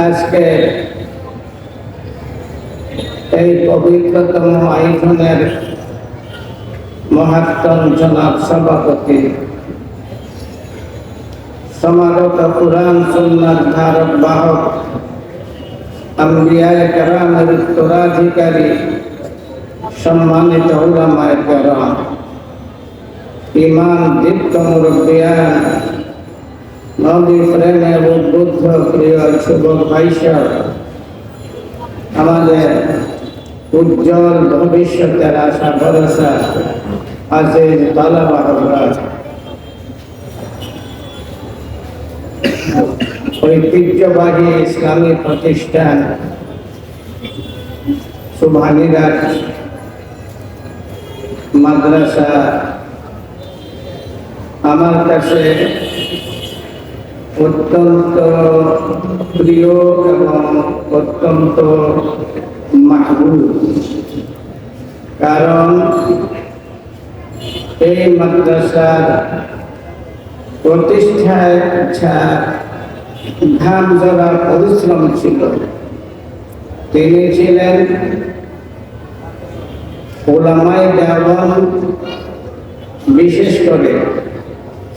আজকে এই পবিত্রতম আয়োজনের মহাত্তম জনাব সভাপতি, সমাগত কুরআন সুন্নাত ধারক বাহক, আম্বিয়ায়ে কেরামের উত্তরাধিকারী, সম্মানিত উলামায়ে কেরাম, ইমান দীপ্ত মুরব্বিয়ান, নবী প্রেমে উদ্বুদ্ধ প্রিয় যুবক ভাইসব, আমাদের উজ্জ্বল ভবিষ্যতের আশা ভরসা আজিজ তালাবা হযরত, ঐতিহ্যবাহী ইসলামী প্রতিষ্ঠান সুবহানিরাজ মাদ্রাসা আমার কাছে অত্যন্ত প্রিয় এবং অত্যন্ত মাহবুব। কারণ এই মাদ্রাসার প্রতিষ্ঠায় ঘাম ঝরা পরিশ্রম ছিল। তিনি ছিলেন উলামায়ে দেওবন্দ, বিশেষ করে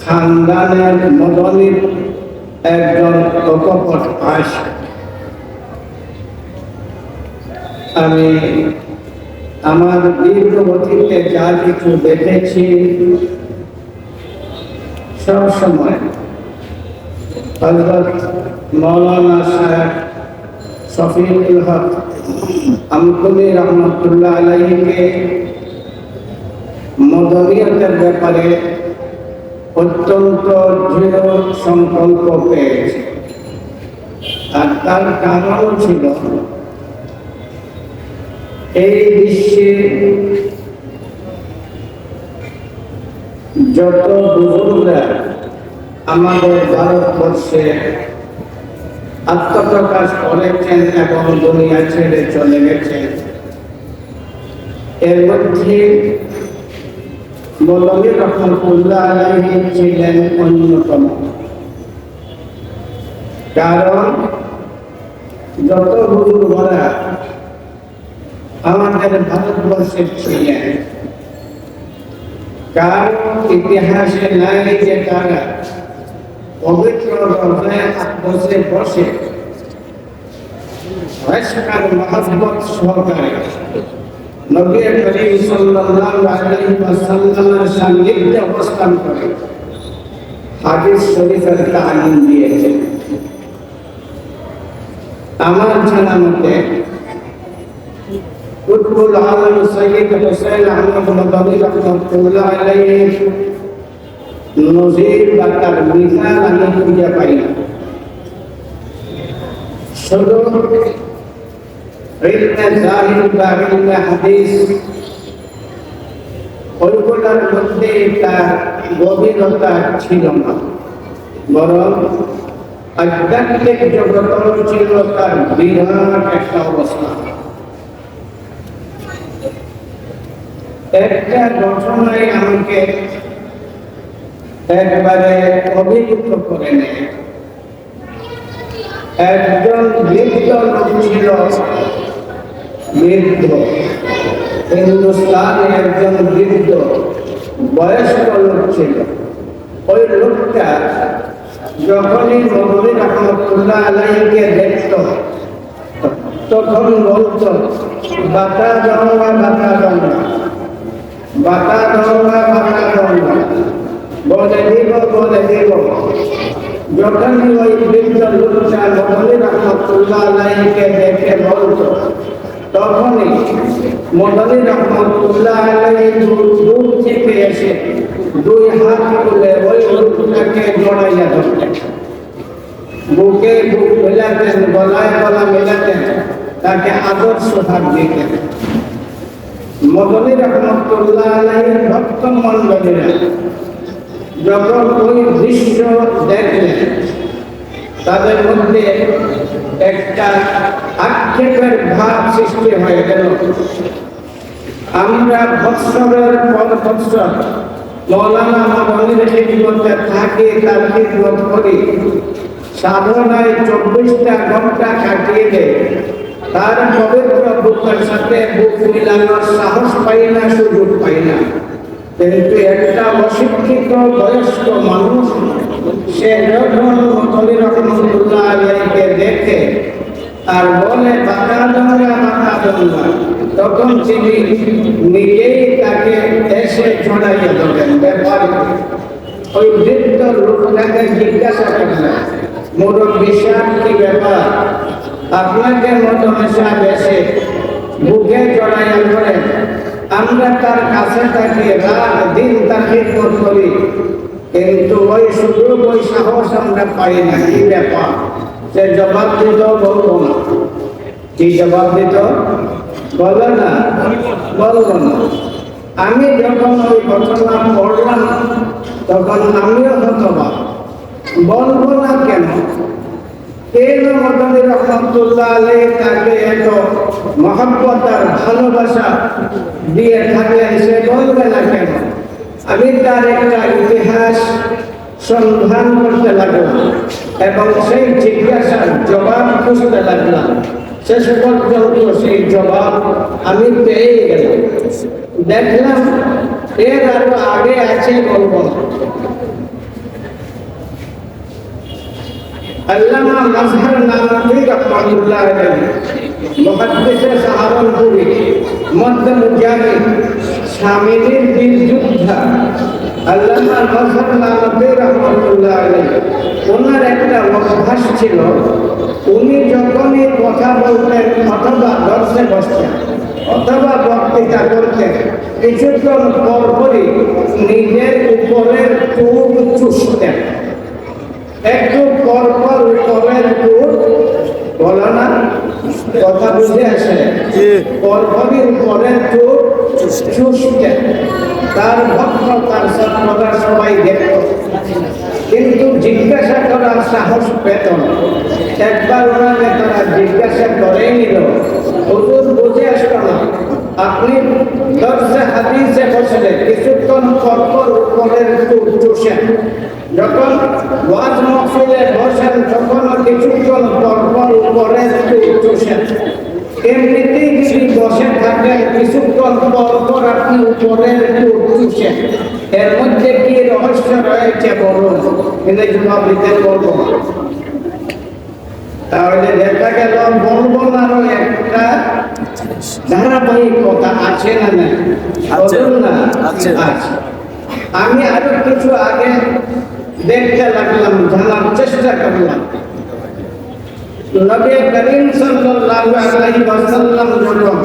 খানদানের মদনীর একজন অকপট আশিক। আমি আমার দীর্ঘ অতীতে যা কিছু দেখেছি, সব সময় হযরত মাওলানা সাহেব শফিউল হক আমকুলি রহমাতুল্লাহ আলাইহিকে মদনীয়তের ব্যাপারে অত্যন্ত দৃঢ় সংকল্প পেয়েছে। আর তার কারণ ছিল এই বিশ্বে যত বুজুর্গরা আমাদের ভারতবর্ষে আত্মপ্রকাশ করেছেন এবং দুনিয়া ছেড়ে চলে গেছেন, এর মধ্যে মৌলভী রহমতুল্লাহ আলাইহি ছিলেন অন্যতম। কারণ যত বুজুর্গরা আমাদের ভারতবর্ষের ছিলেন, কার ইতিহাসে নাই যে তারা পবিত্র রওজায়ে আকদসে বসে আশকার মহব্বত সহকারে নবী করিম সাল্লাল্লাহু আলাইহি ওয়াসাল্লামের সান্নিধ্যে অবস্থান করে হাদিস শরীফের তালিম দিয়েছেন। আমার জানা মতে কুতুবুল আলম সৈয়দ হুসাইন আহমদ মাদানী রাহমাতুল্লাহ আলাইহি নজির বা তার মিসাল আমি খুঁজে পাই না। শুধু ইলমে জাহির বা ইলমে হাদিস, ওইগুলোর মধ্যে তার গভীরতা ছিল না, বরং আধ্যাত্মিক জগৎ ছিল তার বিরাট একটা অবস্থা। একটা ঘটনায় আমাকে একবারে অভিভূত করে নেয়। একজন বৃদ্ধ লোক ছিল, বৃদ্ধ হিন্দুস্তানে একজন বৃদ্ধ বয়স্ক লোক ছিল। ওই লোকটা যখনই মৌলভী রহমতুল্লাহ আলাইহিকে দেখত, তখন বলত, বাতা দৌড়া বাতা দৌড়া, বাতা দৌড়া বাতা দৌড়া, বলে দিব বলে দিব। যখনই ওই বৃদ্ধ লোকটা মৌলভী রহমতুল্লাহ আলাইহিকে দেখে বলত, তখনই মৌলভী রহমতুল্লাহ আলাইহি দূর থেকে এসে দুই হাত তুলে ওই লোকটাকে জড়াইয়া ধরতেন, বুকে বুক মেলাতেন, গলায় গলা মেলাতেন, তাকে আদর্শ ভাব দিতেন। মৌলভী রহমতুল্লাহ আলাইহির ভক্ত মণ্ডলীরা যখন ওই দৃশ্য দেখলেন, তাদের মধ্যে একটা আক্ষেপের ভাব সৃষ্টি হয়ে গেল। আমরা বৎসরের পর বৎসর মৌলানা মাদানীর খিদমতে থাকি, তার খিদমত করি, সাধনায় 24টা ঘন্টা কাটিয়ে দেয়, তার পবিত্র বুকের সাথে বুক মিলানোর সাহস পাই না, সুযোগ পাই না। কিন্তু একটা অশিক্ষিত বয়স্ক মানুষ সে যখন মতলি রহমতুল্লাহ আলাইহিকে দেখে আর বলে বাঁকা দঙ্গা, তখন তিনি নিজেই তাকে এসে ছড়াইয়া দেবেন ব্যাপার। ওই বৃদ্ধ লোকটাকে জিজ্ঞাসা করলেন, মুরব্বী সাহেব কি ব্যাপার, আপনাকে মতো সাহেব এসে বুকে জড়াইয়া ধরেন, আমরা তার কাছে থাকি, রাত দিন তার খিদমত করি, কিন্তু ওই সুযোগ ওই সাহস আমরা পাই না। কি ব্যাপার? সে জবাব দিত, বলবো না। কি জবাব দিত? বলো না, বলবো না। আমি যখন ওই ঘটনা পড়লাম তখন আমিও হতবাক, বলবো না কেন? কেন মদনী রহমতুল্লাহ আলাইহি তাকে এত মহব্বত আর ভালোবাসা দিয়ে থাকলেন, সে বলবে না কেন? আমি তার একটা ইতিহাস সন্ধান করতে লাগলাম এবং সেই জিজ্ঞাসার জবাব খুঁজতে লাগলাম। শেষ পর্যন্ত সেই জবাব আমি পেয়ে গেলাম। দেখলাম এর আরো আগে আছে, বলবো না। আল্লামা মাজহার নানভী রাহমাতুল্লাহ আলাইহি মুহাদ্দিসে সাহারানপুরী, মধ্য মুজাহিদ, শামিলীর বীর যোদ্ধা আল্লামা মাজহার নানভী রাহমাতুল্লাহ আলাইহি, ওনার একটা অভ্যাস ছিল, উনি যখনই কথা বলতেন অথবা দর্শে বসতেন অথবা বক্তৃতা করতেন, কিছুক্ষণ পরপরই নিজের উপরের চুল চুষতেন। একটু পরপর উপরের চুল, বলো না, কথা বুঝে আসে, পরপরই উপরের চুল চুষতেন। তার ভক্ত, তার সৎকরা সবাই দেখত, কিন্তু জিজ্ঞাসা করার সাহস পেত না। একবার ওনাকে তারা জিজ্ঞাসা করে নিল, হুজুর বুঝে আসতো না, আপনি দর্শে হাদিসে বসলে কিছুক্ষণ পরপর উপরের চুল চুষেন, যখন ওয়াজ মাহফিলে বসেন তখন কিছুক্ষণ পরপর উপরের চুল চুষেন, এমনিতেই যদি বসে থাকেন কিছুক্ষণ পরপর আপনি উপরের চুল চুষেন, এর মধ্যে কি রহস্য রয়েছে বলুন? কিন্তু জবাব দিতে বলবো। তাহলে দেখা গেল বলবো না, একটা ধারাবাহিক কথা আছে না? না বলুন না, আছে। আমি আরো কিছু আগে দেখতে লাগলাম, জানার চেষ্টা করলাম। নবী করিম সাল্লাল্লাহু আলাইহি ওয়াসাল্লাম যখন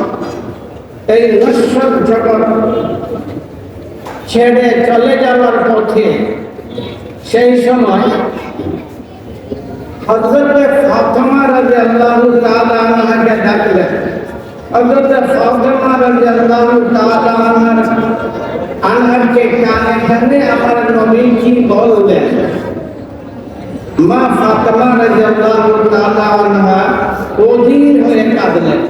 এই নশ্বর জগৎ ছেড়ে চলে যাওয়ার পথে, সেই সময় হযরত ফাতেমা রাদিয়াল্লাহু তাআলা আনহাকে ডাকলেন। হযরত ফাতেমা রাদিয়াল্লাহু তাআলা আনহাকে কানে কানে আমার নবী কি বললেন? মা ফাতেমা রাদিয়াল্লাহু তাআলা আনহা অধীর হয়ে কাঁদলেন।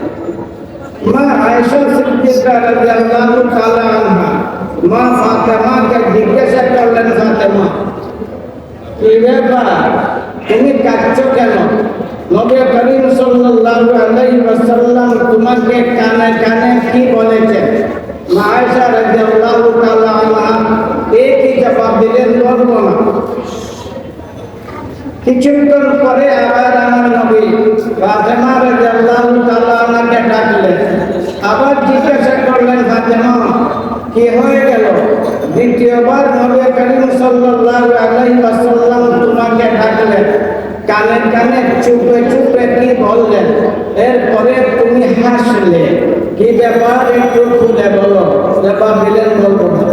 মা আয়েশা সিদ্দিকা রাদিয়াল্লাহু তাআলা আনহা মা ফাতেমাকে জিজ্ঞাসা করলেন, ফাতেমা কি ব্যাপার, তুমি কাঁদছো কেন? নবী করিম সাল্লাল্লাহু আলাইহি ওয়াসাল্লাম তোমাকে কানে কানে কি বলেছেন? মা আয়েশা রাদিয়াল্লাহু তাআলা আনহা একই জবাব দিলেন, বলবো না। কিছুক্ষণ পরে আবার আমার নবী ফাতেমা রাদিয়াল্লাহু তাআলা আনহাকে ডাকলেন, আবার জিজ্ঞাসা করলেন, ফাতেমা কি হয়ে গেল? দ্বিতীয়বার নবী করিম সাল্লাল্লাহু আলাইহি ওয়াসাল্লাম তোমাকে ডাকলেন, কানে কানে চুপে চুপে কি বললেন? এরপরে তুমি হাসলে, কি ব্যাপার একটু খুলে বলো। জবাব দিলেন, বলবো না।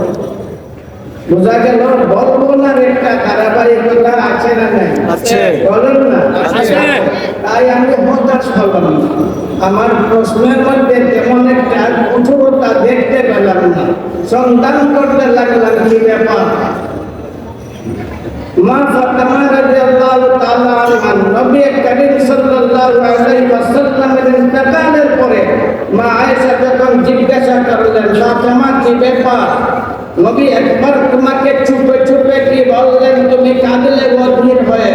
বোঝা গেল বলবো না একটা ধারাবাহিকতা আছে না? নাই আছে, বলেন না। তাই আমি হতাশ হলাম না, আমার প্রশ্নের মধ্যে তেমন একটা কঠোরতা দেখতে পেলাম না, সন্ধান করতে লাগলাম কি ব্যাপার। মা ফাতেমা রাদিয়াল্লাহু তাআলা আনহা নবী করিম সাল্লাল্লাহু আলাইহি ওয়াসাল্লামের ইন্তেকালের পরে মা আয়েশা যখন জিজ্ঞাসা করলেন, ফাতেমা কি ব্যাপার? নবী একবার তোমাকে চুপে চুপে কি বললেন, তুমি কাঁদলে অধীর হয়ে,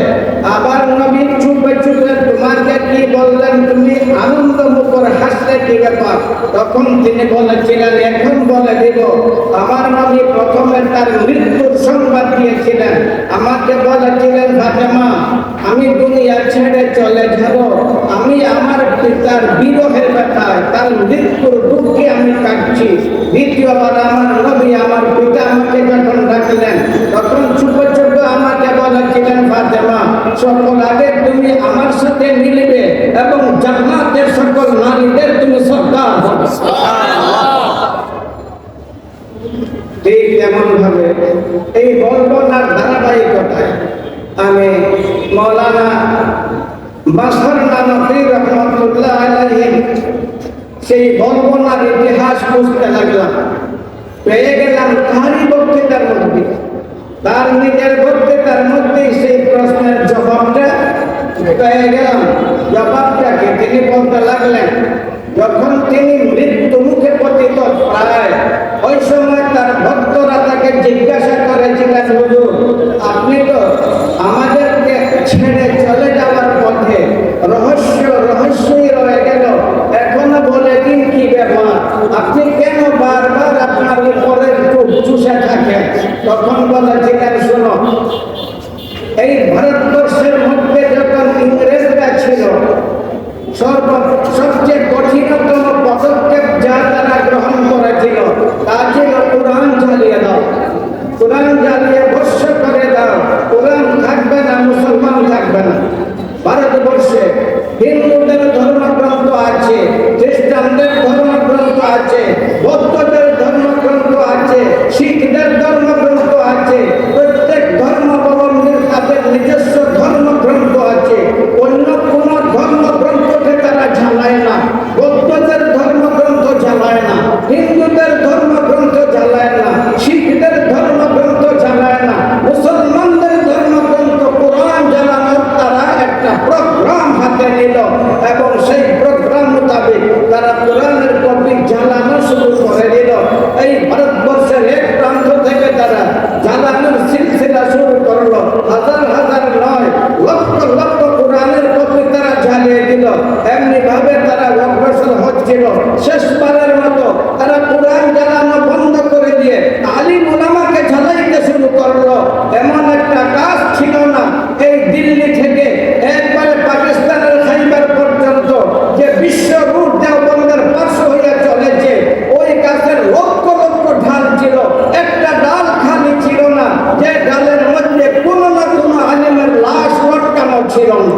আবার নবী চুপে চুপে তোমাকে কি বললেন, তুমি আনন্দ মুখর হাসলে কি ব্যাপার? তখন তিনি বলেছিলেন, এখন বলে দিব। আমার নবী প্রথমে তার মৃত্যুর সংবাদ দিয়েছিলেন। আমাকে বলেছিলেন, ফাতেমা আমি দুনিয়া ছেড়ে চলে যাব, আমি আমার পিতার বিরহের ব্যথায় তার মৃত্যুর দুঃখে আমি কাটছি। দ্বিতীয়বার আমার নবী আমার পিতা আমাকে যখন ডাকলেন, তখন চুপে চুপে আমাকে বলেছিলেন, ফাতেমা সকল আগে তুমি আমার সাথে মিলবে এবং জান্নাতের সকল নারীদের তুমি সরদার হবে। ঠিক তেমন ভাবে এই বর্ণনার ধারাবাহিকতায় আমি মৌলানা বাশর নানভী রহমাতুল্লাহ আলাইহি সেই বর্ণনার ইতিহাস বুঝতে লাগলাম। পেয়ে গেলাম তারই বক্তৃতার মধ্যে, তার নিজের বক্তৃতার মধ্যেই সেই প্রশ্নের জবাবটা পেয়ে গেলাম। জবাবটাকে তিনি বলতে লাগলেন, যখন তিনি মৃত্যু মুখে পতিত প্রায়, ওই সময় তার ভক্তরা তাকে জিজ্ঞাসা করেছিলেন, হুজুর আপনি তো আমাদেরকে ছেড়ে চলে যাওয়ার পথে, রহস্যই রয়ে গেল, এখনো বলে দিন কি ব্যাপার, আপনি কেন বারবার আপনার উপরে চুষে থাকেন? তখন বলেছিলেন, শোনো, এই ভারতবর্ষের মধ্যে যখন ইংরেজরা ছিল, সবচেয়ে কঠিনতম পদক্ষেপ যা তারা গ্রহণ করেছিল তা ছিল কোরআন জ্বালিয়ে দাও, কোরআন জ্বালিয়ে ভস্ম করে দাও, কোরআন থাকবে না, মুসলমান থাকবে না। ভারতবর্ষে হিন্দুদের ধর্মগ্রন্থ আছে, খ্রিস্টানদের ধর্মগ্রন্থ আছে, বৌদ্ধদের ধর্মগ্রন্থ আছে, শিখদের ধর্মগ্রন্থ আছে, প্রত্যেক ধর্মাবলম্বীর তাদের নিজস্ব ধর্মগ্রন্থ আছে। অন্য কোন ধর্মগ্রন্থকে তারা জ্বালায় না। বৌদ্ধদের ধর্মগ্রন্থ জ্বালায় না, হিন্দুদের ধর্মগ্রন্থ জ্বালায় না, শিখদের ধর্মগ্রন্থ জ্বালায় না, মুসলমানদের ধর্মগ্রন্থ কোরআন জ্বালানোর তারা একটা প্রোগ্রাম হাতে নিল এবং সেই প্রোগ্রাম মোতাবেক তারা কোরআনের কপি জ্বালানো শুরু করে দিল। এই ভারতবর্ষের এক প্রান্ত থেকে তারা জ্বালানোর সিলসিলা শুরু করলো। হাজার হাজার নয়, লক্ষ লক্ষ কোরআনের কপি তারা জ্বালিয়ে দিল। এমনি ভাবে তারা অগ্রসর হচ্ছিল। শেষবারের মতো তারা কোরআন জ্বালানো বন্ধ করে দিয়ে আলিম উলামাকে জ্বালাইতে শুরু করলো। এমন একটা কাজ ছিল না এই দিল্লি থেকে একবারে পাকিস্তানের খাইবার পর্যন্ত যে বিশ্ব রুট দেওবন্দের পার্শ্ব হইয়া চলেছে, ওই গাছের লক্ষ লক্ষ ঢাল ছিল, একটা ডাল খালি ছিল না যে ডালের মধ্যে কোনো না কোনো আলিমের লাশ লটকানো ছিল না।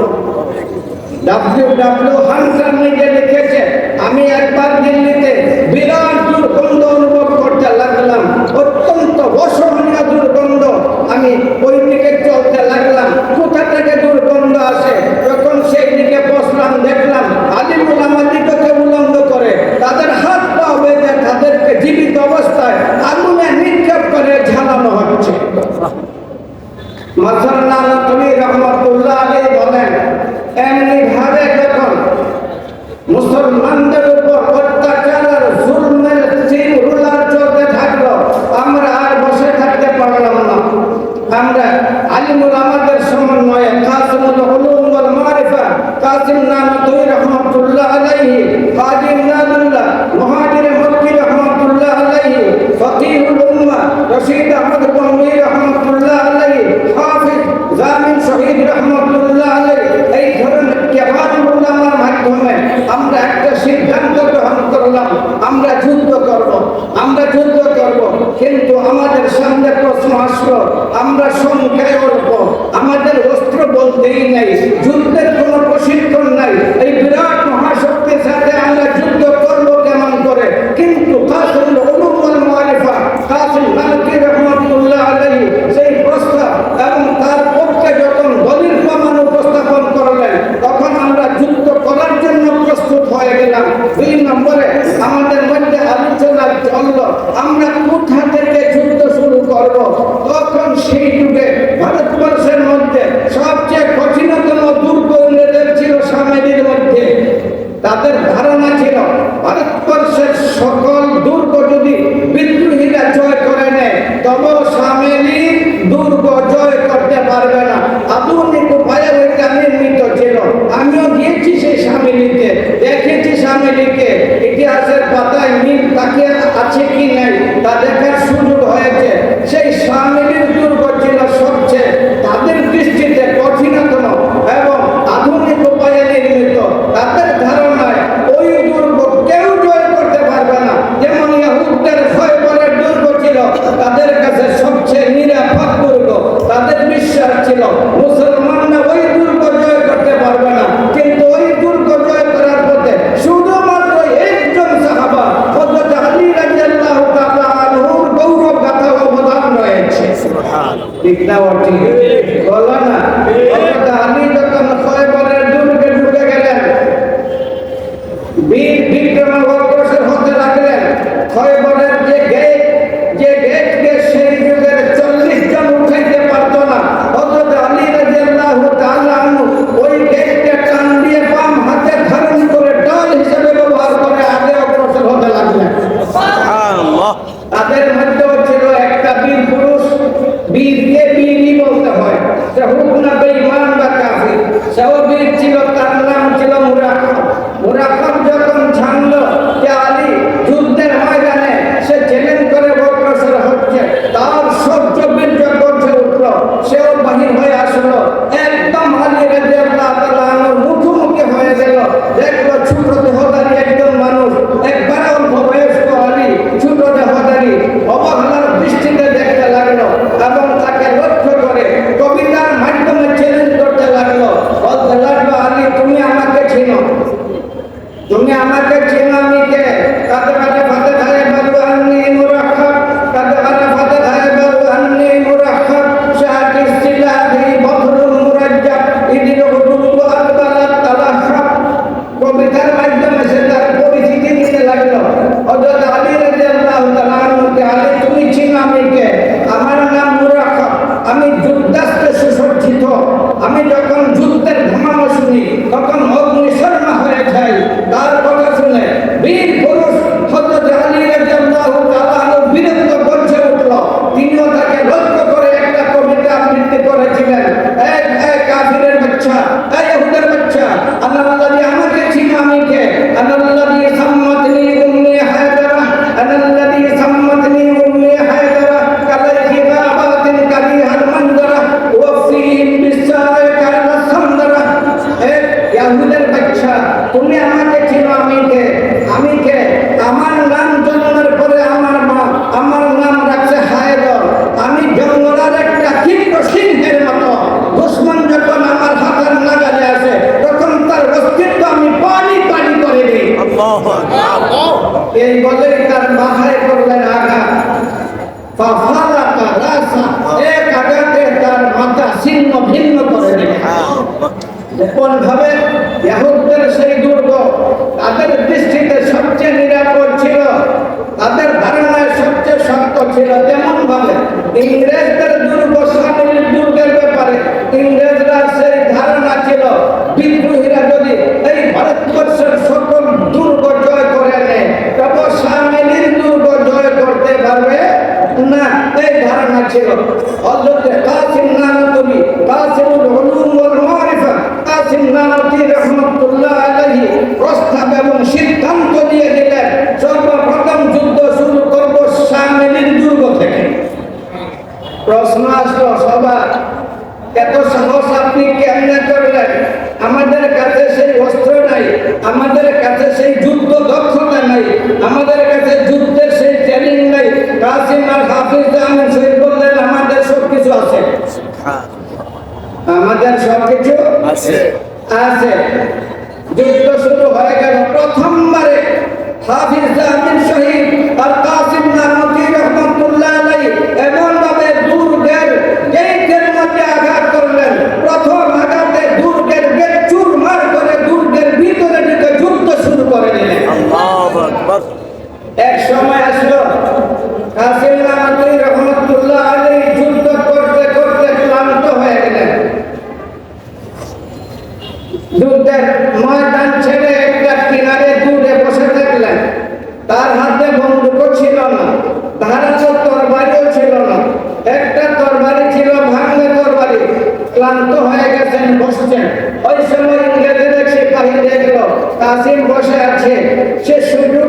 ডব্লিউ হান্টার নিজে লিখেছে, আমি একবার দিল্লিতে বিরাট দুর্গন্ধ অনুভব করতে লাগলাম, অত্যন্ত অসহনীয় দুর্গন্ধ। আমি ওই দিকে চলতে লাগলাম, কোথা থেকে দুর্গন্ধ আসে? যখন সেই দিকে বসলাম, দেখলাম আলিম উলামা দিকে উলঙ্গ করে তাদের হাত পা বেঁধে তাদেরকে জীবিত অবস্থায় আগুনে নিক্ষেপ করে ঝালানো হচ্ছে। মাসাল্লাহ নবী রহমাতুল্লাহ আলাইহি বলেন, এমনি ভাবে যখন মুসলমানদের উপর অত্যাচার আর জুলমের সিল রুলার চলতে থাকলো, আমরা আর বসে থাকতে পারলাম না। আমরা আলিমুল আমাদের সমন্বয়ে কাসিমুল উলুম ওয়াল মারিফা কাসিম নানভী রহমাতুল্লাহ আলাইহি, কাজী ইমদাদুল্লাহ মুহাজির মক্কি রহমাতুল্লাহ আলাইহি, ফকিহুল উম্মাহ রশিদ আহমদ গঙ্গোহী রহমাতুল্লাহ আলাইহি, হাফিজ জামিন শহীদ রহমাতুল্লাহ আলাইহি, এই ধরনের কেবার উলামার মাধ্যমে আমরা একটা সিদ্ধান্ত গ্রহণ করলাম, আমরা যুদ্ধ করব, আমরা যুদ্ধ করব। কিন্তু আমাদের সামনে প্রশ্ন আসলো, আমরা সংখ্যায় অল্প, আমাদের অস্ত্র বলতেই নাই, যুদ্ধের কোনো প্রশিক্ষণ নাই, এই বিরাট মহাশক্তির সাথে আমরা যুদ্ধ করবো কেমন করে? কিন্তু কাসিম উলুম ওয়াল মারিফা কাসিম নানভী রহমাতুল্লাহ আলাইহি সেই প্রস্তাব এবং তার পক্ষে যখন দলিল প্রমাণ উপস্থাপন করলেন, তখন আমরা যুদ্ধ করার জন্য প্রস্তুত হয়ে গেলাম। 2 নম্বরে আমাদের মধ্যে আলোচনা চললো, আমরা কোথা থেকে যুদ্ধ শুরু করব। তখন সেই যুগে ভারতবর্ষের মধ্যে সবচেয়ে কঠিনতম দুর্গ ইংরেজদের ছিল সামেলির মধ্যে। তাদের ধারণা ছিল ভারতবর্ষের সকল দুর্গ যদি বিদ্রোহীরা জয় করে নেয়, তবে সামেলি দুর্গ জয় করতে পারবে না। আধুনিক উপায়ে ইতিহাসের পাতায় মিল তাকিয়ে আছে কি নাই তা দেখার সুযোগ হয়েছে। সেই সামিলির দুর্গ ছিল সবচেয়ে তাদের দৃষ্টিতে কঠিনতম এবং আধুনিক উপায়ে নির্মিত। তাদের ধারণায় ওই দুর্গ কেউ জয় করতে পারবে না। যেমন ইহুদদের খয়বরের দুর্গ ছিল তাদের কাছে সবচেয়ে নিরাপদ দুর্গ। তাদের বিশ্বাস ছিল মুসলমানরা ওই দুর্গ জয় করতে পারবে না। কিন্তু ওই দুর্গ জয় করার পথে শুধুমাত্র একজন সাহাবা হযরত আলী রাদিয়াল্লাহু তাআলা আনহুর গৌরব গাথা অবদান রয়েছে। সুবহানাল্লাহ। ঠিক না ঠিক বলো না? হযরত আলী যখন খয়বরের দুর্গে ঢুকে গেলেন, বীর বিক্রম অগ্রসর হতে লাগলেন। খয়বরের যে গেটকে সেই যুগের 40 জন উঠাইতে পারত না। হযরত আলী রাদিয়াল্লাহু তাআলা আনহু ওই গেটকে টান দিয়ে বাম হাতে ধারণ করে ঢাল হিসেবে ব্যবহার করে আগে অগ্রসর হতে লাগলেন। সুবহানাল্লাহ। তাদের মধ্যেও ছিল একটা বীর পুরুষ। বীরকে বীরই বলতে হয়, সে হোক না বেঈমান বা কাফির। সেও বীর ছিল, তার নাম ছিল মুরাকাব। মুরাকাব যখন জানলো যে আলী যুদ্ধের ময়দানে সে চ্যালেঞ্জ করে অগ্রসর হচ্ছে, তার সহ্য বীর্য গর্জে উঠল। সেও বাহির হয়ে আসলো, একদম আলী রাদিয়াল্লাহু তাআলা আনহুর মুখোমুখি হয়ে গেল। দেখলো ছোট দেহধারী একজন মানুষ, একবার অল্প বয়স্ক আলী ছোট দেহধারী অবহেলার দৃষ্টিতে দেখতে লাগলো এবং তাকে লক্ষ্য করে কবিতার মাধ্যমে চ্যালেঞ্জ করতে লাগলো। বলতে লাগলো, আলী তুমি আমাকে চিনো? তুমি আমাকে চিনো? আমি কে? কাদে কাদে ফাতে ধায়ে বালু আন্নি মুরাক্কাব, কাদে কাদে ফাতে ধায়ে বালু আন্নি মুরাক্কাব, শাহাদি সিলাহি বদরুল মুরাজ্জাব, ইদিল হুদুব আকবারাত তালাহাব। কবিতার মাধ্যমে সে তার পরিচিতি দিতে লাগলো। হযরত আলী রাদিয়াল্লাহু তাআলা আনহুকে, আলী তুমি চিনো আমি কে? আমার নাম মুরাক্কাব, আমি যুদ্ধাস্ত্রে সুসজ্জিত। আমি যখন যুদ্ধের ধামানো শুনি তখন অগ্নিশর্মা হয়ে যাই। তার কথা শুনে বীর পুরুষ হযরত আলী রাদিয়াল্লাহু তাআলা আনহু বীরত্ব গর্জে উঠল। তিনিও তাকে লক্ষ্য করে একটা কবিতা আবৃত্তি করেছিলেন। এক কাফিরের বাচ্চা, এই ইহুদের বাচ্চা, আল্লাহ্বাদি আমাকে চিনো আমি কে? আল্লাহ্বাদি সাম্মাতনি উম্মি হায়দারা, আল্লাহ্বাদি সাম্মাতনি উম্মি হায়দারা, কালাইহি বাবাতিন কারিহাল মানজারা ওয়া ফিহিম বিসায় কানা সামদারা। ইহুদের বাচ্চা, তুমি আমাকে চিনো আমি কে? আমি কে? আমার নাম জন্মের পরে আমার মা আমার নাম রাখছে হায়দর। আমি জঙ্গলের একটা তীব্র সিংহের মতো। দুশমন যখন আমার হাতের নাগালে আসে তখন তার অস্তিত্ব আমি পানি পানি করে দিই। আল্লাহু আকবার। এই বলে তার মাথায় করলেন আঘাত। ফাফারাকা রাসা, এক আঘাতে তার মাথা ছিন্ন ভিন্ন করে দিলেন। কোন ভাবে ইহুদদের সেই দুর্গ তাদের দৃষ্টিতে সবচেয়ে নিরাপদ ছিল, তাদের ধারণায় সবচেয়ে শক্ত ছিল। তেমন ভাবে ইংরেজদের দুর্গ সামিলির দুর্গের ব্যাপারে ইংরেজরা সেই ধারণা ছিল বিদ্রোহীরা যদি এই ভারতবর্ষের সকল দুর্গ জয় করে নেয় তবে সামিলির দুর্গ জয় করতে পারবে না, এই ধারণা ছিল। হযরত কাসিম নানতুবি, কাসিমুল উলুম ওয়াল মারিফা, কাসিম নানতুবি রাহমাতুল্লাহ আলাইহি প্রস্তাব এবং সিদ্ধান্ত দিয়ে দিলেন সর্বপ্রথম যুদ্ধ শুরু করব সামিলির দুর্গ থেকে। প্রশ্ন আসলো সবার, এত সাহস আপনি কেমনে করলেন? আমাদের কাছে সেই অস্ত্র নাই, আমাদের কাছে সেই যুদ্ধ দক্ষতা নাই, আমাদের কাছে যুদ্ধের সেই ট্রেনিং নাই। কাসিম আর হাফিজ আহমেদ শহীদ বললেন, আমাদের সবকিছু আছে। আমাদের সবকিছু আছে। যুদ্ধ শুরু হয়ে গেল। প্রথমবারে হাফিজ আহমেদ শহীদ আর কাসিম নানতুবি রাহমাতুল্লাহ আলাইহি এমন ভাবে দুর্গের গেটের মধ্যে আঘাত করলেন। প্রথম আঘাতে দুর্গের গেট চুরমার করে দুর্গের ভিতরে ঢুকে যুদ্ধ শুরু করে দিলেন। আল্লাহু আকবার। এক সময় আসলো কাসিম নানতুবি রাহমাতুল্লাহ আলাইহি যুদ্ধ করতে করতে ক্লান্ত হয়ে গেলেন। যুদ্ধের ময়দান ছেড়ে একটা কিনারে দূরে বসে থাকলেন। তার হাতে বন্দুকও ছিল না, ধারালো তরবারিও ছিল না। একটা তরবারি ছিল ভাঙা তরবারি। ক্লান্ত হয়ে গেছেন, বসছেন। ওই সময় ইংরেজদের সিপাহী দেখলো কাসিম বসে আছে, সে সুযোগ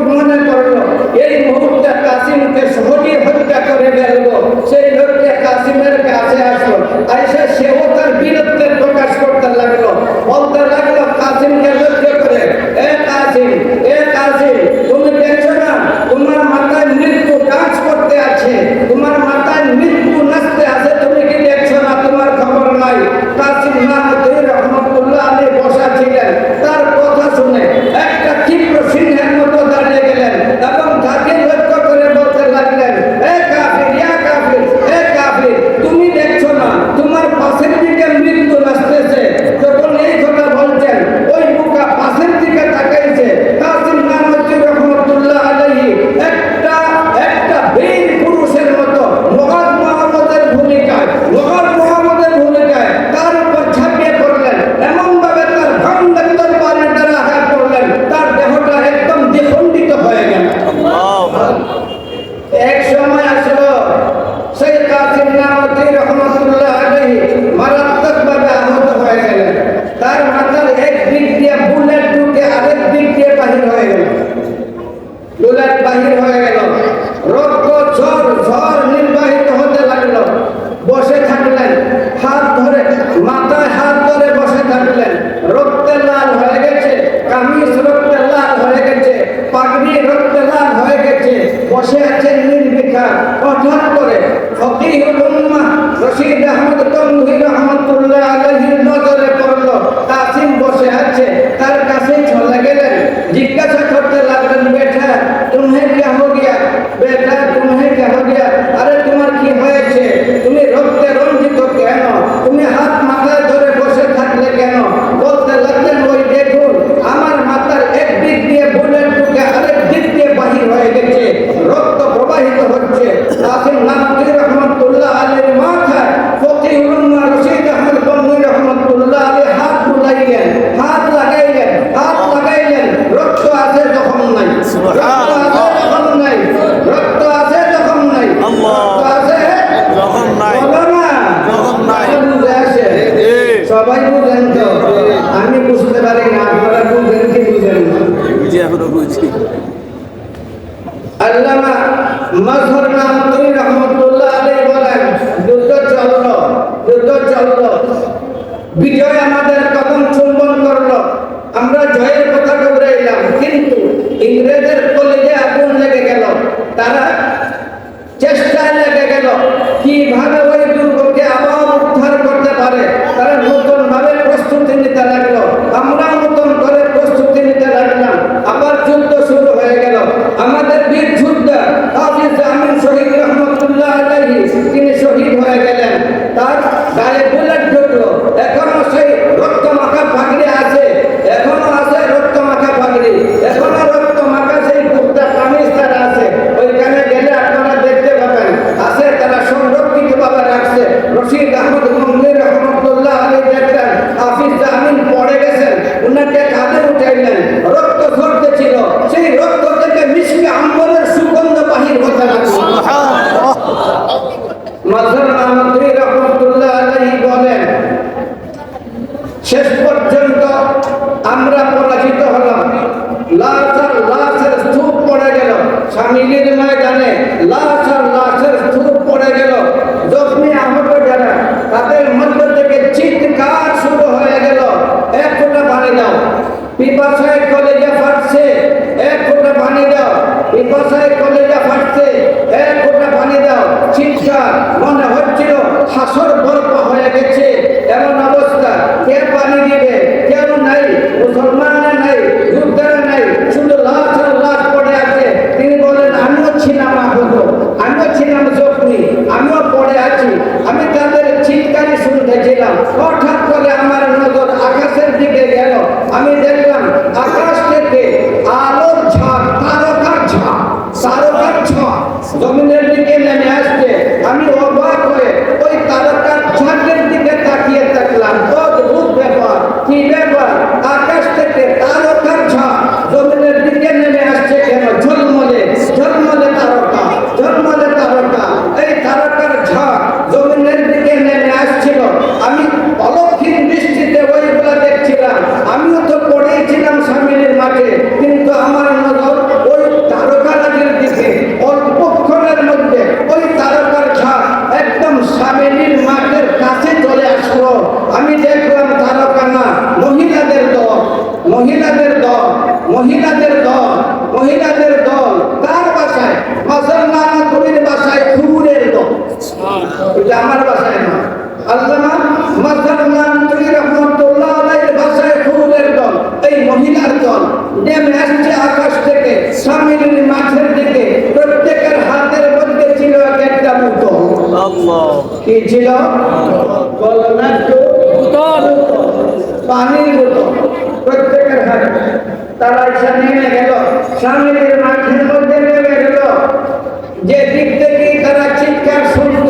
মাজহার নামতুই রহমাতুল্লাহ আলাইহি বলেন যুদ্ধ চলল, বিজয় আমাদের কদম চুম্বন করলো, আমরা জয়ের কথা ঘুরাইলাম, কিন্তু ইংরেজের কলিজে আগুন লেগে গেল। তারা চেষ্টায় লেগে গেল কিভাবে ওই দুর্গকে আবার উদ্ধার করতে পারে। তারা নতুন ভাবে প্রস্তুতি নিতে লাগলো, আমরা নতুন করে প্রস্তুতি নিতে লাগলাম। আবার যুদ্ধ শুরু হয়ে গেল। আমাদের বীর যোদ্ধা হাফিজ আমিন শহীদ রহমাতুল্লাহ আলাইহি তিনি শহীদ হয়ে গেলেন। তার গায়ে বুলেট ঢুকলো, এখনো সেই রক্ত মাখা পাগড়ি আছে, এখনো আছে রক্ত মাখা পাগড়ি, এখনো রক্ত মাখা সেই কুর্তা কামিজ তার আছে। ওইখানে গেলে আপনারা দেখতে পাবেন আছে, তারা সংরক্ষিত ভাবে রাখছে। রশিদ আহমদ মন্দির রহমতুল্লাহ আলাইহি দেখলেন হাফিজ আমিন পড়ে গেছেন, উনাকে কাঁধে উঠাইলেন, রক্ত ঝরতে ছিল, সেই রক্ত থেকে মিশকে আম্বরের সুগন্ধ বাহির হতে লাগলো। মাজহার নামতুই রহমতুল্লাহ আলাইহি বলেন শেষ পর্যন্ত আমরা পরাজিত হলাম। লাশের স্তূপ পড়ে গেল, শামিলির ময়দানে লাশের স্তূপ পড়ে গেল। জখমি আহত যারা তাদের মধ্য থেকে চিৎকার শুরু হয়ে গেল, এক ফোঁটা পানি দাও, পিপাসায় কলেজা ফাটছে, এক ফোঁটা পানি দাও, পিপাসায় কলেজা ফাটছে, এক ফোঁটা পানি দাও। চিৎকার, মনে হচ্ছিল হাসর বরফ হয়ে গেছে এমন অবস্থা। কে পানি দিবে? কেউ নাই, মুসলমানরা নাই, যোদ্ধারা নাই, শুধু লাশ আর লাশ পড়ে আছে। তিনি বলেন আমিও ছিলাম আহত, আমিও ছিলাম জখমি, আমিও পড়ে আছি। আমি তাদের চিৎকারই শুনতেছিলাম। হঠাৎ করে আমার নজর আকাশের দিকে গেল, আমি দেখলাম আকাশ থেকে আলোর ঝাঁক, তারকার ঝাঁক জমিনের দিকে নেমে আসছে। আমি অবাক হয়ে ওই তারকার ঝাঁকের দিকে তাকিয়ে থাকলাম। অদ্ভুত ব্যাপার, কি ব্যাপার? আকাশ থেকে তারকার ঝাঁক জমিনের দিকে নেমে আসছে কেন? ঝলমলে তারকা, এই তারকার ঝাঁক জমিনের দিকে নেমে আসছিল। আমি অলক্ষীর দৃষ্টিতে ওইগুলা দেখছিলাম। আমিও তো পড়েছিলাম সামিলের মাঠে, কিন্তু আমার নজর ওই তারকারাজির দিকে। অল্পক্ষণের মধ্যে ওই তারকার ঝাঁক একদম সামিলির মাঠের কাছে চলে আসলো। আমি দেখলাম তারকা না, মহিলাদের দল। তার বাসায় মাজহার নামতুইর বাসায় খুরের দল, এটা আমার বাসায় না। আল্লামা মাজহার নামতুই রহমাতুল্লাহ আলাইহির বাসায় খুরের দল, এই মহিলার দল নেমে আসছে আকাশ থেকে সামিলির মাঠের দিকে। প্রত্যেকের হাতের মধ্যে ছিল একটা বোতল। কি ছিল? বলুন না, পানির বোতল প্রত্যেকের হাতে। তারা এসে নেমে গেল, সামিলির মাঠের মধ্যে নেমে গেল। যে দিক থেকে তারা চিৎকার শুনত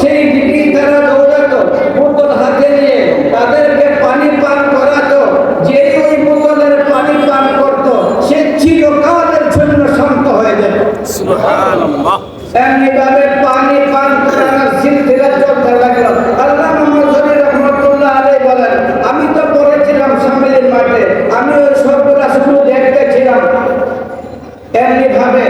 সেই দিকেই তারা দৌড়াতো, বোতল হাতে নিয়ে তাদেরকে পানি পান করাতো। যে ওই বোতলের পানি পান করত সে চিরকালের জন্য শান্ত হয়ে যেত। সুবহানাল্লাহ। এমনিভাবে পানি পান করানোর সিলসিলা চলতে লাগলো। আল্লামা মাজহারি রহমাতুল্লাহ আলাইহি বলেন আমি তো পড়েছিলাম সামিলির মাঠে, আমি ওই সবগুলা শুধু দেখতেছিলাম। এমনিভাবে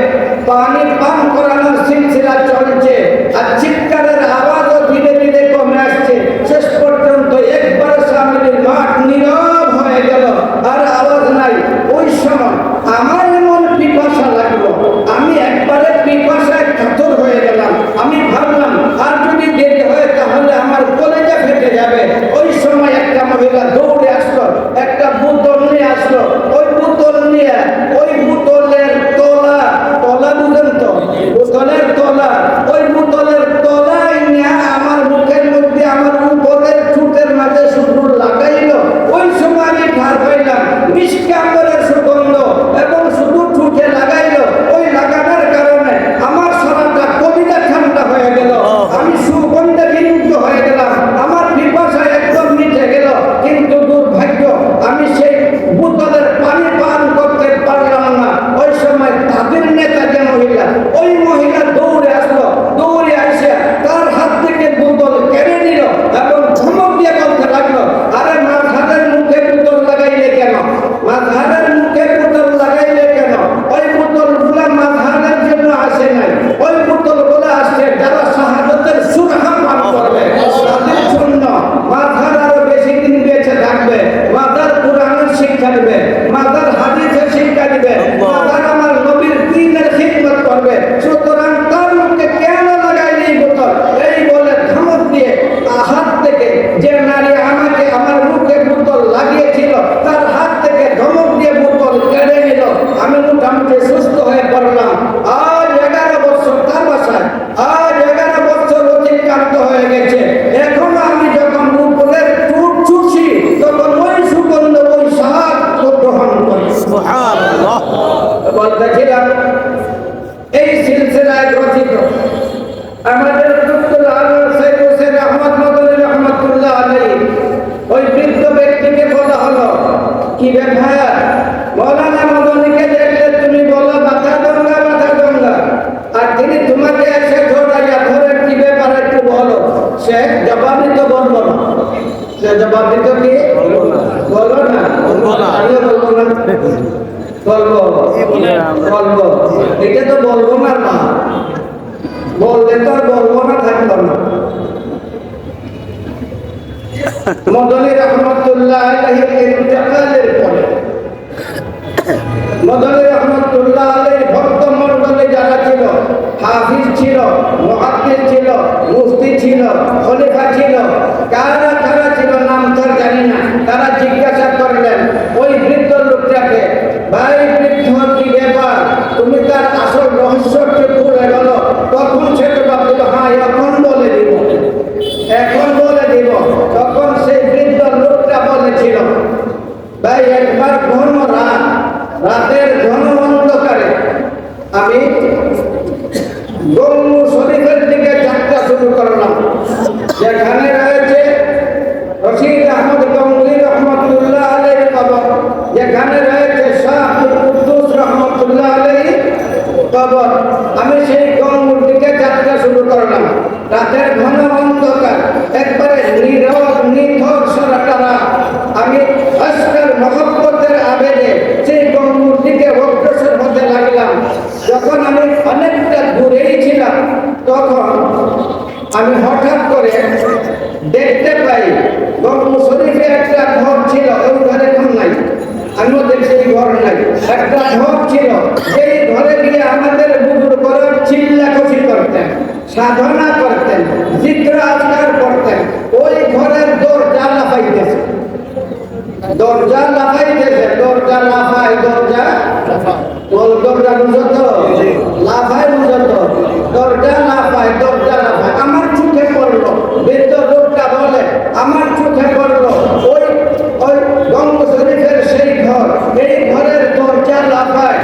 পানি পান করানোর সিলসিলা চলছে, আর চিৎকারের আওয়াজও ধীরে ধীরে কমে আসছে। শেষ পর্যন্ত একবার সামিলির মাঠ নীরব হয়ে গেল, আর আওয়াজ নাই। ওই সময় আমার এমন পিপাসা লাগলো, আমি একবারে পিপাসায় কাতর হয়ে গেলাম। আমি দিবে, তারা আমার নবীর দ্বীনের খিদমত করবে। সুতরাং তার মুখে কেন লাগাইলি এই বোতল, এই বলে ধমক দিয়ে হাত থেকে যে নারী আমাকে আমার মুখে বোতল লাগিয়েছিল তার হাত থেকে ধমক দিয়ে বোতল কেড়ে নিল। আমি মোটামুটি সুস্থ হয়ে পড়লাম। আজ 11 বছর তার বাসায়, আজ 11 বছর অতিক্রান্ত হয়ে গেছে। এখন আমি যখন উপরের টুট চুষি তখন ওই সুগন্ধ ওই স্বাদ গ্রহণ করি। সুবহানাল্লাহ। বলতেছিলাম এই সিলসিলায় গ্রথিত আমাদের ডক্টর আনোয়ার সাহেব হোসেন আহমদ মদনী রহমাতুল্লাহ আলাইহি ওই বৃদ্ধ ব্যক্তিকে বলা হলো, কি ব্যাপার মৌলানা মদনীকে দেখলে তুমি বলো মাথা গঙ্গা মাথা গঙ্গা, আর তিনি তোমাকে এসে ধরাইয়া ধরে কি ব্যাপার একটু বলো। সে জবাব দিতে বলবো না, সে জবাব দিতে কি বলো না, আমিও বলবো না, বলবো বলবো, এটা তো বলবো না, না বললে তো আর বলবো না থাকতো না। মদনী রহমাতুল্লাহ আলাইহির ইন্তেকালের পরে মদনী রহমাতুল্লাহ আলাইহির ভক্ত মণ্ডলী যারা ছিল, হাফিজ ছিল, মুহাদ্দিস ছিল, মুফতি ছিল, খলিফা ছিল, কারা কারা ছিল নাম তো জানি না, তারা জিজ্ঞাসা করলেন ওই বৃদ্ধ লোকটাকে, ভাই বৃদ্ধ কি ব্যাপার, তুমি তার আসল রহস্যকে ভুলে গেল? তখন সে জবাব দিল, হ্যাঁ এখন বলে দিব, এখন বলে দিব। তখন সেই বৃদ্ধ লোকটা বলেছিল, ভাই একবার ঘন রাতের ঘন অন্ধকারে আমি জম্মু শরীফের দিকে যাত্রা শুরু করলাম, যেখানে রয়েছে রশিদ আহমদ গঙ্গুহি রহমতুল্লাহ আলাইহির কবর, যেখানে রয়েছে শাহ কুদ্দুস রহমতুল্লাহ আলাইহির কবর। আমি সেই গঙ্গুর দিকে যাত্রা শুরু করলাম। রাতের ঘন অন্ধকার, একবারে নীরব নিথর সরাটারা, আমি আশকের মহব্বতের আবেগে সেই গঙ্গুর দিকে অগ্রসর হতে লাগলাম। যখন আমি অনেকটা দূরেই ছিলাম তখন আমি হঠাৎ করে দেখতে পাই গঙ্গু শরীফে একটা ঘর ছিল, ওই ঘরে ঘর নাই, আমিও দেখছি ঘর নাই, একটা ঘর ছিল, সেই ঘরে গিয়ে আমাদের বুজুর্গরা চিল্লাখুশি করতেন, সাধনা করতেন, জিক্র আজকার করতেন। ওই ঘরের দরজা লাফাইতেছে, দরজা লাফাইতেছে, দরজা লাফায়, দরজা দরজা বুঝত লাফায়, বুঝত দরজা লাফায়, দরজা লাফায়। আমার চোখে পড়লো, বৃদ্ধ লোকটা বলে আমার চোখে পড়লো ওই ওই গঙ্গু শরীফের সেই ঘর, এই ঘরের দরজা লাফায়।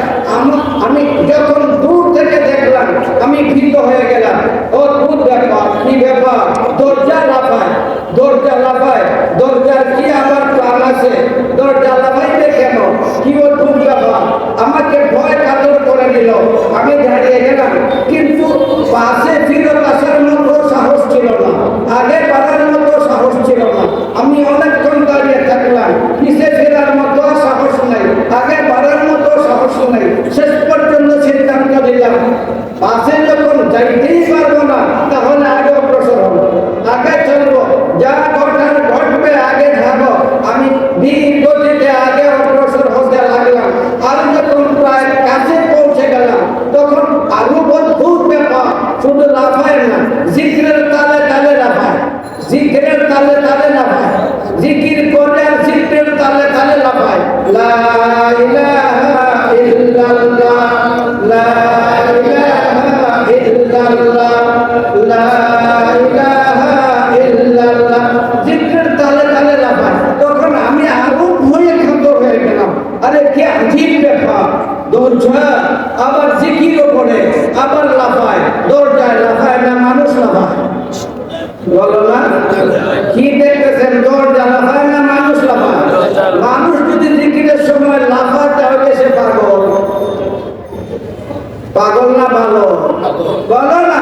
আমি যখন দূর থেকে দেখলাম আমি ভীত হয়ে গেলাম, অদ্ভুত ব্যাপার, কি ব্যাপার, দরজা লাফায়, দরজা লাফায়, দরজার কি আবার প্রাণ আছে, দরজা লাফাইবে কেন, কি অদ্ভুত ব্যাপার। আমাকে ভয় কাতর করে দিল, আমি দাঁড়িয়ে গেলাম, কিন্তু পাশে ফিরত আসার মতো সাহস ছিল না, আগে বাড়ার মতো সাহস ছিল না। আমি অনেকক্ষণ দাঁড়িয়ে থাকলাম, পিছে ফেরার মতো সাহস নাই, আগে বাড়ার মতো সাহস নাই। শেষ পর্যন্ত সিদ্ধান্ত নিলাম পাশে যখন যাইতেই পারবো না তাহলে আগে অগ্রসর হবো, আগে চলবো, যা ঘটার ঘটবে আগে যাবো। আমি ধীর গতিতে আগে অগ্রসর হতে লাগলাম। আর যখন প্রায় কাছে পৌঁছে গেলাম তখন আরো অদ্ভুত ব্যাপার, শুধু লাফায় না, জিক্রের তালে তালে লাফায়, জিক্রের তালে তালে লাফায়, জিকির করে আর জিক্রের তালে তালে লাফায়। লা ইলাহা ইল্লাল্লাহ, লা ইলাহা ইল্লাল্লাহ, লা ইলাহা ইল্লাল্লাহ, জিক্রের তালে তালে লাফায়। তখন আমি আরো ভয়ে ক্ষত হয়ে গেলাম, আরে কি আজীব ব্যাপার, দরজা আবার জিকিরও করে আবার লাফায়, দরজায় লাফায় না মানুষ লাফায়, বলো না কি দেখতেছেন, দরজা লাফায় না মানুষ লাফায়? মানুষ যদি জিকিরের সময় লাফায় তাহলে সে পাগল, পাগল না ভালো, বলো না।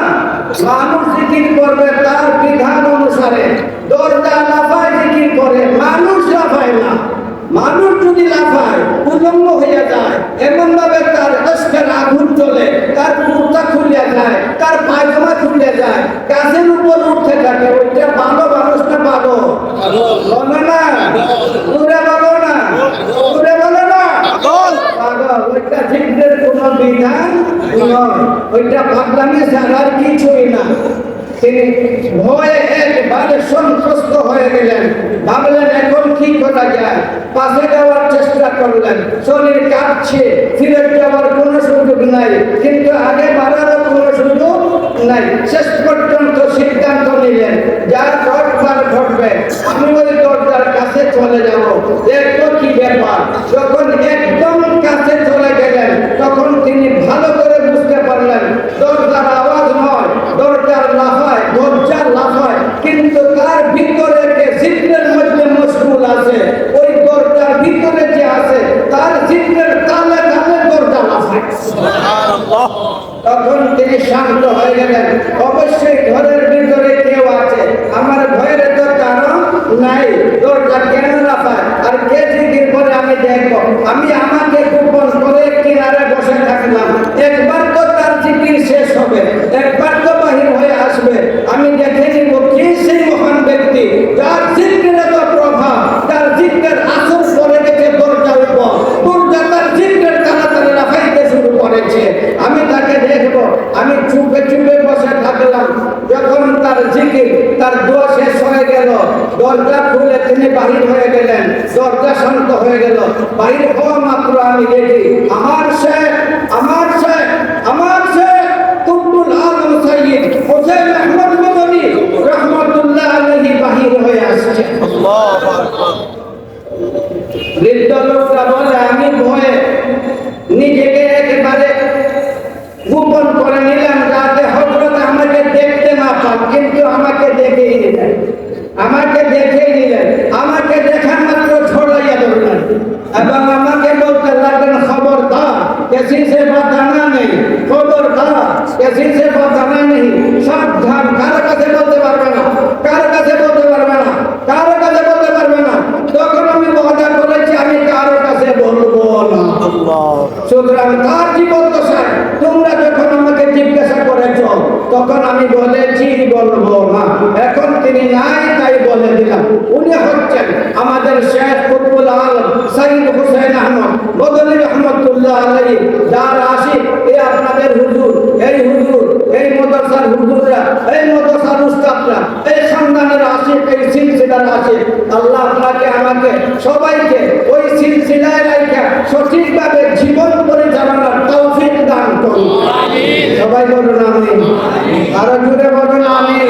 মানুষ জিকির করবে তার বিধান অনুসারে, দরজা লাফায় জিকির করে, মানুষ লাফায় না। মানুষ যদি লাফায় উলঙ্গ হইয়া যায়, এমন ভাবে তার ইশকের আগুন চলে, তার কুর্তা খুলে যায়, তার পায়জামা খুলে যায়, গাছের উপর উঠতে থাকে, ওইটা ভালো মানুষ না পাগল, বলো না, উড়ে বলো না, উড়ে বলো না, পাগল, ওইটা বিধান নয়, ওইটা পাগলামি ছাড়া আর কিছুই না। তিনি ভয়ে একবারে সন্ত্রস্ত হয়ে গেলেন, ভাবলেন এখন কি করা যায়। পাশে যাওয়ার চেষ্টা করলেন, শরীর কাঁপছে, ফিরে যাওয়ার কোনো সুযোগ নাই, কিন্তু আগে বাড়ারও কোনো সুযোগ নাই। শেষ পর্যন্ত সিদ্ধান্ত নিলেন যা ঘটবার ঘটবে, আমি ওই দরজার কাছে চলে যাব, দেখবো কি ব্যাপার। যখন একদম কাছে চলে গেলেন তখন তিনি ভালো করে বুঝতে পারলেন দরজার আওয়াজ নয়, দরজার লাফায়, দরজার লাফায়, কিন্তু তার ভিতরে কে জিক্রের মধ্যে মশগুল আছে। ওই দরজার ভিতরে যে আছে তার জিক্রের তালে তালে দরজা লাফায়। তখন তিনি শান্ত হয়ে গেলেন, অবশ্যই ঘরের ভিতরে কেউ আছে, আমার ভয়ের তো কারণ নাই, দরজা কেন লাফায় আর কে জিকির করে আমি দেখবো। আমি আমাকে গোপন করে কিনারে বসে থাকলাম, একবার তো তার জিকির শেষ হবে, একবার তো বাহির হয়ে আসবে, আমি দেখে নিব কি সেই মহান ব্যক্তি যার জিকিরের তো প্রভাব, তার জিকিরের আসর পড়ে গেছে দরজার উপর, দরজা তার জিকিরের তাড়াতাড়ি লাফাইতে শুরু করেছে, আমি তাকে দেখবো। আমি চুপে চুপে বসে থাকলাম, যখন তার জিকির, তার দোয়া শেষ হয়ে গেল, দরজা খুলে তিনি বাহির হয়ে গেলেন, দরজা শান্ত হয়ে গেল। বাহির হওয়া মাত্র আমি দেখি আমার শেখ, আমার শেখ, আমার শেখ কুতুবুল আলম সাইয়্যিদ হোসেন আহমদ মদনী রাহমাতুল্লাহ আলাইহি বাহির হয়ে আসছে। আল্লাহু আকবার। বৃদ্ধ লোকটা বলে আমি ভয়ে নিজেকে একেবারে গোপন করে নিলাম যাতে হযরত আমাকে দেখতে না পান, কিন্তু আমাকে দেখেই নিলেন, আমাকে দেখেই নিলেন, আমাকে দেখার মাত্র ছড়াইয়া ধরলেন এবং আমাকে বলতে লাগলেন খবরদার किसी से बताना नहीं, খবরদার किसी से बताना नहीं, সাবধান, কারো কাছে বলতে পারবে না, কারো কাছে বলতে পারবে না, কারো কাছে বলতে পারবে না। তখন আমি ওয়াদা করেছি আমি কারো কাছে বলবো না। আল্লাহ। সুতরাং তার জীবদ্দশায় তোমরা যখন আমাকে জিজ্ঞাসা করেছ তখন আমি বলেছি বলবো না, এখন তিনি নাই তাই বলে দিলাম। উনি হচ্ছেন আমাদের শেখ কুতুবুল আলম সাইয়্যিদ হোসেন আহমদ মদনী রহমাতুল্লাহ আলাইহি, যার আশিক এই আপনাদের হুজুর, এই হুজুর, এই মাদ্রাসার হুজুররা, এই মাদ্রাসার উস্তাদরা, এই খানদানের আশিক, এই সিলসিলার আশিক। আল্লাহ আপনাকে আমাকে সবাইকে ওই সিলসিলায় রাখা সঠিকভাবে জীবন পরিচালনার তৌফিক দান করুন। আমিন। সবাই বলুন আমিন। আরো জোরে বলুন আমিন।